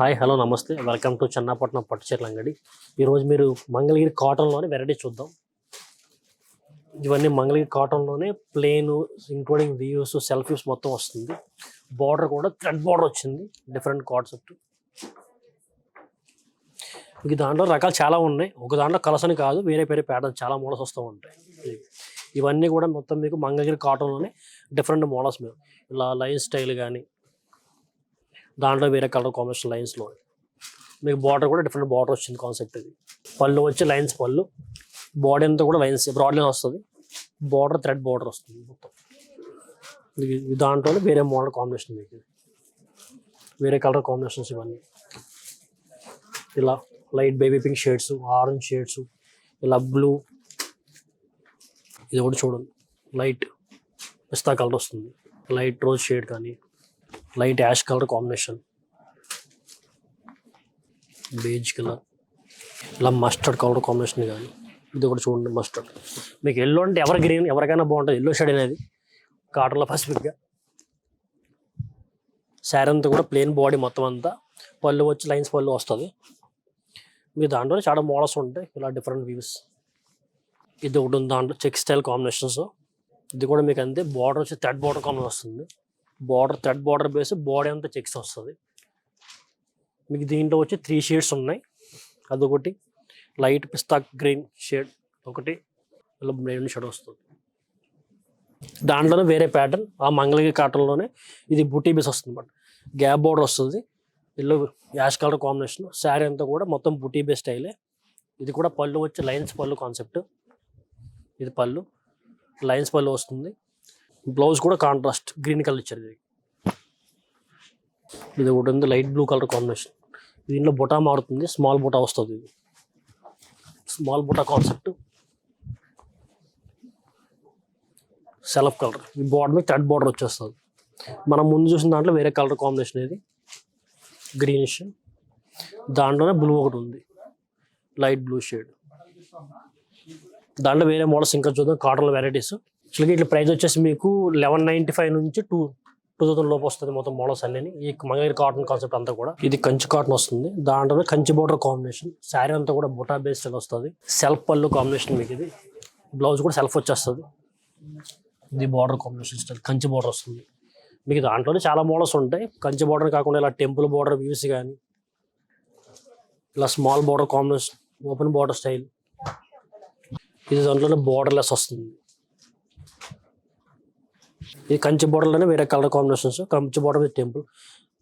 Hi hello నమస్తే welcome to Chennapatnam పట్టుచీరల అంగడి. ఈరోజు మీరు మంగళగిరి కాటన్లోనే వెరైటీ చూద్దాం. ఇవన్నీ మంగళగిరి కాటన్లోనే ప్లెయిన్ ఇంక్లూడింగ్ వ్యూస్ సెల్ఫీస్ మొత్తం వస్తుంది. బార్డర్ కూడా థ్రెడ్ బార్డర్ వచ్చింది, డిఫరెంట్ కాన్సెప్ట్. మీకు దాంట్లో రకాలు చాలా ఉన్నాయి, ఒక దాంట్లో కలర్స్ అని కాదు, వేరే వేరే ప్యాటర్న్ చాలా మోడల్స్ వస్తూ ఉంటాయి. ఇవన్నీ కూడా మొత్తం మీకు మంగళగిరి కాటన్లోనే డిఫరెంట్ మోడల్స్. మీరు ఇలా లైన్ స్టైల్ కానీ దాంట్లో వేరే కలర్ కాంబినేషన్ లైన్స్లో మీకు బార్డర్ కూడా డిఫరెంట్ బార్డర్ వచ్చింది కాన్సెప్ట్. ఇది పళ్ళు వచ్చి లైన్స్ పళ్ళు, బాడీ అంతా కూడా లైన్స్ బ్రాడ్ లైన్ వస్తుంది, బార్డర్ థ్రెడ్ బార్డర్ వస్తుంది మొత్తం. దాంట్లో వేరే మోడల్ కాంబినేషన్, మీకు వేరే కలర్ కాంబినేషన్స్ ఇవన్నీ. ఇలా light baby pink shades, orange shades, ఇలా బ్లూ. ఇది ఒకటి చూడండి, లైట్ పిస్తా కలర్ వస్తుంది, లైట్ రోజ్ షేడ్ కానీ light ash colour combination, beige colour, ఇలా మస్టర్డ్ కలర్ కాంబినేషన్ కానీ. ఇది ఒకటి చూడండి మస్టర్డ్. మీకు ఎల్లో అంటే ఎవర్ గ్రీన్ ఎవరికైనా బాగుంటుంది, ఎల్లో షేడ్ అనేది కాటన్లో పసిఫిక్గా. శారీ అంతా కూడా ప్లెయిన్ బాడీ మొత్తం అంతా, పళ్ళు వచ్చి లైన్స్ పళ్ళు వస్తుంది. మీ దాంట్లో చాలా మోడల్స్ ఉంటాయి, ఇలా డిఫరెంట్ వ్యూస్. ఇది ఒకటి ఉంది దాంట్లో చెక్ స్టైల్ కాంబినేషన్స్. ఇది కూడా మీకు అంతే, బార్డర్ వచ్చి థ్రెడ్ బార్డర్ కాంబినేషన్ వస్తుంది, border thread border base, body అంతా చెక్స్ వస్తుంది. మీకు దీంట్లో వచ్చి 3 షేడ్స్ ఉన్నాయి. అదొకటి లైట్ పిస్తా గ్రీన్ షేడ్, ఒకటి ఇలా బ్రౌన్ షేడ్ వస్తుంది. దాంట్లోనే వేరే ప్యాటర్న్, ఆ మంగళగిరి కాటన్లోనే ఇది బుటీ బేస్ వస్తుంది అన్నమాట. గ్యాప్ బార్డర్ వస్తుంది, yellow ash colour combination. Sari అంతా కూడా మొత్తం బుటీ బేస్ స్టైలే. ఇది కూడా పళ్ళు వచ్చి లైన్స్ పళ్ళు కాన్సెప్ట్. ఇది పళ్ళు లైన్స్ పళ్ళు వస్తుంది, బ్లౌజ్ కూడా కాంట్రాస్ట్ గ్రీన్ కలర్ ఇచ్చారు. ఇది ఒకటి ఉంది లైట్ బ్లూ కలర్ కాంబినేషన్. దీనిలో బుటా మారుతుంది, స్మాల్ బుటా వస్తుంది. ఇది స్మాల్ బుటా కాన్సెప్ట్, సెల్ఫ్ కలర్. ఈ బార్డర్ మీద థ్రెడ్ బార్డర్ వచ్చేస్తుంది. మనం ముందు చూసిన దాంట్లో వేరే కలర్ కాంబినేషన్, ఇది గ్రీనిష్. దాంట్లోనే బ్లూ ఒకటి ఉంది, లైట్ బ్లూ షేడ్. దాంట్లో వేరే మోడల్స్ ఇంకా చూద్దాం, కాటన్లో వెరైటీస్. యాక్చువల్గా ఇట్లా ప్రైస్ వచ్చేసి మీకు 1195 నుంచి 2000 లోపు వస్తుంది మొత్తం మోడల్స్ అన్నీ. ఈ మంగళగిరి కాటన్ కాన్సెప్ట్ అంతా కూడా. ఇది కంచి కాటన్ వస్తుంది, దాంట్లో కంచి బోర్డర్ కాంబినేషన్. శారీ అంతా కూడా బుటా బేస్డ్ వస్తుంది, సెల్ఫ్ పళ్ళు కాంబినేషన్. మీకు ఇది బ్లౌజ్ కూడా సెల్ఫ్ వచ్చేస్తుంది. ఇది border combination style, Kanchi border వస్తుంది. మీకు దాంట్లోనే చాలా మోడల్స్ ఉంటాయి. కంచి బోర్డర్ కాకుండా ఇలా టెంపుల్ బోర్డర్ వ్యూస్ కానీ, ఇలా small border combination, open border style. ఇది దాంట్లోనే బోర్డర్లెస్ వస్తుంది. ఇది కంచి బోర్డర్లోనే వేరే colour combinations. Kanchi border with temple.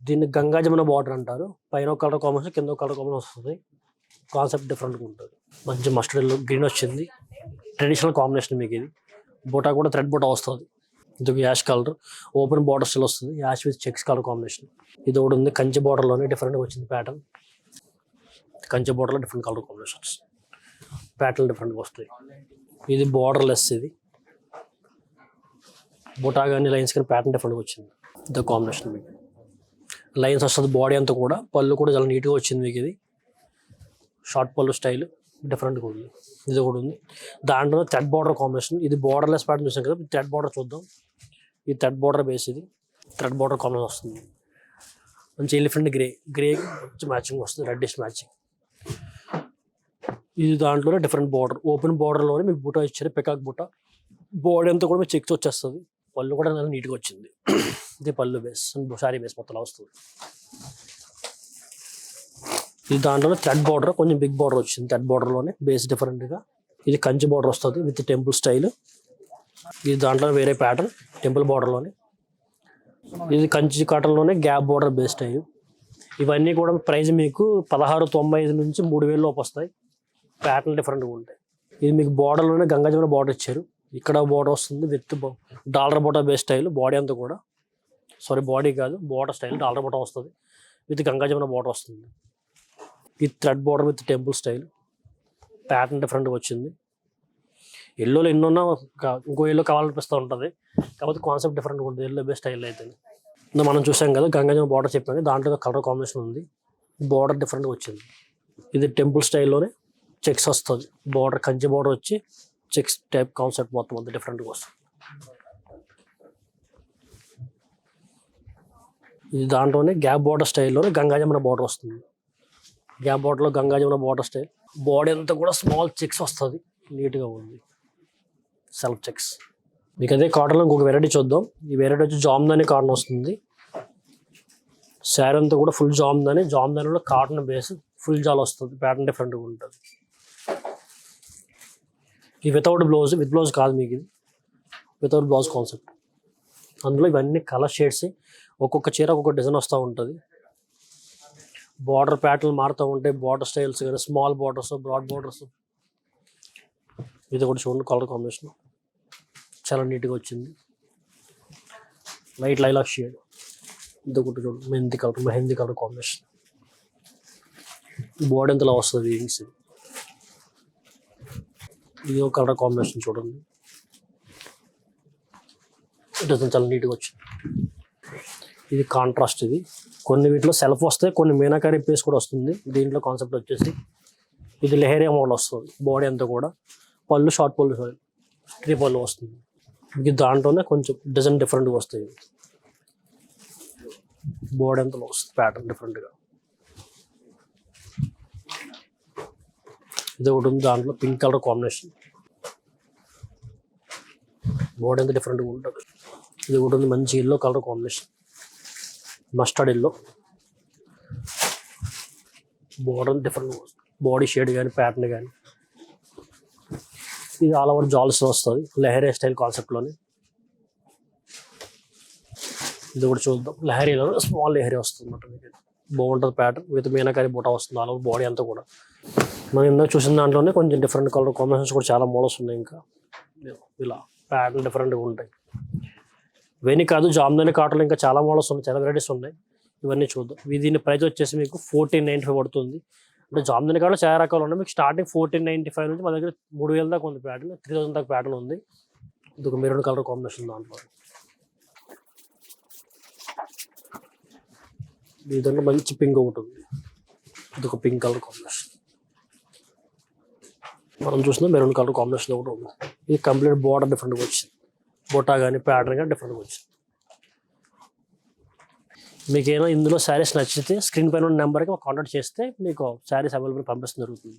దీన్ని గంగా జమున బార్డర్ అంటారు. పైన ఒక కలర్ కాంబినేషన్, కింద ఒక కలర్ కాంబినేషన్ వస్తుంది. కాన్సెప్ట్ డిఫరెంట్గా ఉంటుంది. మంచి మస్టర్డ్ గ్రీన్ వచ్చింది, ట్రెడిషనల్ కాంబినేషన్. మీకు ఇది బూటా కూడా థ్రెడ్ బూటా వస్తుంది. ఇది ash colour, open border style వస్తుంది, ash with checks colour combination. ఇది ఒకటి ఉంది కంచి బోర్డర్లోనే డిఫరెంట్గా వచ్చింది ప్యాటర్న్. కంచి బోర్డర్లో డిఫరెంట్ కలర్ కాంబినేషన్స్, ప్యాటర్న్ డిఫరెంట్గా వస్తాయి. ఇది బార్డర్ లెస్, ఇది బుటా కానీ లైన్స్ కానీ ప్యాటర్న్ డిఫరెంట్గా వచ్చింది. ద కాంబినేషన్ మీకు లైన్స్ వస్తుంది, బాడీ అంతా కూడా. పళ్ళు కూడా చాలా నీట్గా వచ్చింది మీకు. ఇది షార్ట్ పళ్ళు స్టైల్ డిఫరెంట్గా ఉంది. ఇది కూడా ఉంది. దాంట్లో థ్రెడ్ బార్డర్ కాంబినేషన్. ఇది బార్డర్లెస్ ప్యాటర్న్ చూసాం కదా, థ్రెడ్ బార్డర్ చూద్దాం. ఇది థ్రెడ్ బార్డర్ బేస్, ఇది థ్రెడ్ బార్డర్ కాంబినేషన్ వస్తుంది. మంచి ఎలిఫెంట్ గ్రే, గ్రే మ్యాచింగ్ వస్తుంది, రెడ్డిష్ మ్యాచింగ్. ఇది దాంట్లోనే డిఫరెంట్ బార్డర్, ఓపెన్ బార్డర్లోనే మీకు బుటా ఇచ్చారు, పికాక్ బుటా. బాడీ అంతా కూడా మీకు చెక్స్ వచ్చేస్తుంది, పళ్ళు కూడా చాలా నీట్గా వచ్చింది. ఇది పళ్ళు బేస్, శారీ బేస్ మొత్తం వస్తుంది. ఇది దాంట్లోనే థ్రెడ్ బార్డర్, కొంచెం బిగ్ బార్డర్ వచ్చింది థ్రెడ్ బార్డర్లోనే, బేస్ డిఫరెంట్గా. ఇది కంచి బార్డర్ వస్తుంది విత్ టెంపుల్ స్టైల్. ఇది దాంట్లో వేరే ప్యాటర్న్, టెంపుల్ బార్డర్లోనే. ఇది కంచి కాటన్లోనే గ్యాప్ బార్డర్ బేస్ స్టైల్. ఇవన్నీ కూడా ప్రైస్ మీకు 1695 నుంచి 3000 లోపు వస్తాయి. ప్యాటర్న్ డిఫరెంట్గా ఉంటాయి. ఇది మీకు బార్డర్లోనే గంగా జమున బార్డర్ ఇచ్చారు. ఇక్కడ బార్డర్ వస్తుంది విత్ డాలర్ బోటా బేస్ స్టైల్. బాడీ అంతా కూడా, సారీ బాడీ కాదు, బార్డర్ స్టైల్ డాలర్ బోటా వస్తుంది విత్ గంగా జమున బార్డర్ వస్తుంది. ఇది thread border with temple style, pattern డిఫరెంట్గా వచ్చింది. ఎల్లోలో ఎన్నోన్నా ఇంకో ఎల్లో కావాలనిపిస్తూ ఉంటుంది, కాకపోతే కాన్సెప్ట్ డిఫరెంట్గా ఉంటుంది ఎల్లో బేస్ స్టైల్ అయితే. మనం చూసాం కదా గంగా జమున బార్డర్ చెప్పాను, దాంట్లో కలర్ కాంబినేషన్ ఉంది, బార్డర్ డిఫరెంట్గా వచ్చింది. ఇది టెంపుల్ స్టైల్లోనే చెక్స్ వస్తుంది, బార్డర్ కంచి బార్డర్ వచ్చి చెక్స్ టైప్ కాన్సెప్ట్ మొత్తం అంతా డిఫరెంట్గా వస్తుంది. ఇది దాంట్లోనే గ్యాప్ బార్డర్ స్టైల్లోనే గంగా జమున బార్డర్ వస్తుంది. గ్యాప్ బార్డర్లో Ganga Jamuna border style. Body అంతా కూడా స్మాల్ చెక్స్ వస్తుంది, నీట్గా ఉంది. Self checks. మీకు అదే కాటన్లో ఇంకొక వెరైటీ చూద్దాం. ఈ వెరైటీ వచ్చి జామ్దాని కాటన్ వస్తుంది. శారీ అంతా కూడా ఫుల్ జామ్దానిలో కాటన్ బేస్ ఫుల్ జాల్ వస్తుంది. ప్యాటర్న్ డిఫరెంట్గా ఉంటుంది. ఈ వితౌట్ బ్లౌజ్, విత్ బ్లౌజ్ కాదు మీకు, ఇది వితౌట్ బ్లౌజ్ కాన్సెప్ట్. అందులో ఇవన్నీ కలర్ షేడ్స్, ఒక్కొక్క చీర ఒక్కొక్క డిజైన్ వస్తూ ఉంటుంది. బార్డర్ ప్యాటర్న్ మారుతూ ఉంటాయి. బార్డర్ స్టైల్స్ కానీ స్మాల్ బార్డర్స్, బ్రాడ్ బార్డర్స్. ఇది కూడా చూడండి, కలర్ కాంబినేషన్ చాలా నీట్గా వచ్చింది. Light lilac shade. ఇది ఒకటి చూడండి, మెహందీ కలర్ కాంబినేషన్. బాడీ ఎంతలా వస్తుంది వీవింగ్స్. ఇది ఒక కలర్ కాంబినేషన్ చూడండి, డిజైన్ చాలా నీట్గా వచ్చింది. ఇది కాంట్రాస్ట్. ఇది కొన్ని వీటిలో సెల్ఫ్ వస్తాయి, కొన్ని మీనాకారి పీస్ కూడా వస్తుంది. దీంట్లో కాన్సెప్ట్ వచ్చేసి ఇది లెహరియా మోడల్ వస్తుంది. బాడీ అంతా కూడా పళ్ళు షార్ట్ పళ్ళు, స్ట్రీ పళ్ళు వస్తుంది. ఇది దాంట్లోనే కొంచెం డిజైన్ డిఫరెంట్గా వస్తాయి. బాడీ అంతా వస్తుంది ప్యాటర్న్ డిఫరెంట్గా. ఇది ఒకటి ఉంది, దాంట్లో పింక్ కలర్ కాంబినేషన్. బాడీ అంతా డిఫరెంట్గా ఉంటుంది. ఇది ఒకటి ఉంది, మంచి yellow colour combination, mustard yellow. Border different, body shade కానీ ప్యాటర్న్ కానీ. ఇది ఆల్ ఓవర్ జాల్స్ వస్తుంది, లెహరియా స్టైల్ కాన్సెప్ట్లోనే. ఇది కూడా చూద్దాం. లెహరీలో స్మాల్ లెహరీ వస్తుంది అన్నమాట. మీకు బాగుంటుంది ప్యాటర్న్ విత్ మీనాకారి బూటా వస్తుంది ఆల్ ఓవర్ బాడీ అంతా కూడా. మనం ఇందాక చూసిన దాంట్లోనే కొంచెం డిఫరెంట్ కలర్ కాంబినేషన్స్ కూడా చాలా మోడల్స్ ఉన్నాయి. ఇంకా ఇలా ప్యాటర్న్ డిఫరెంట్గా ఉంటాయి. ఇవన్నీ కాదు, జామ్దాని కాటన్లో ఇంకా చాలా మోడల్స్ ఉన్నాయి, చాలా వెరైటీస్ ఉన్నాయి. ఇవన్నీ చూద్దాం. దీని ప్రైస్ వచ్చేసి మీకు 1495 పడుతుంది. అంటే జామ్దాని కాటన్లో చాలా రకాలు ఉన్నాయి. మీకు స్టార్టింగ్ 1495 నుంచి మా దగ్గర 3000 దాకా ఉంది ప్యాటర్న్, 3000 దాకా ప్యాటర్న్ ఉంది. ఇది ఒక మెరూన్ కలర్ కాంబినేషన్. దాంట్లో దీంట్లో మంచి పింక్ ఒకటి ఉంది. ఇది ఒక పింక్ కలర్ కాంబినేషన్. మనం చూసిన మెరూన్ కలర్ కాంబినేషన్ ఒకటి ఉంది. ఇది కంప్లీట్ బార్డర్ డిఫరెంట్గా వచ్చింది, బొటా కానీ ప్యాటర్న్ కానీ డిఫరెంట్గా వచ్చింది. మీకు ఏమైనా ఇందులో శారీస్ నచ్చితే స్క్రీన్ పైన ఉన్న నెంబర్కి కాంటాక్ట్ చేస్తే మీకు శారీస్ అవైలబుల్ పంపిస్తుంది జరుగుతుంది.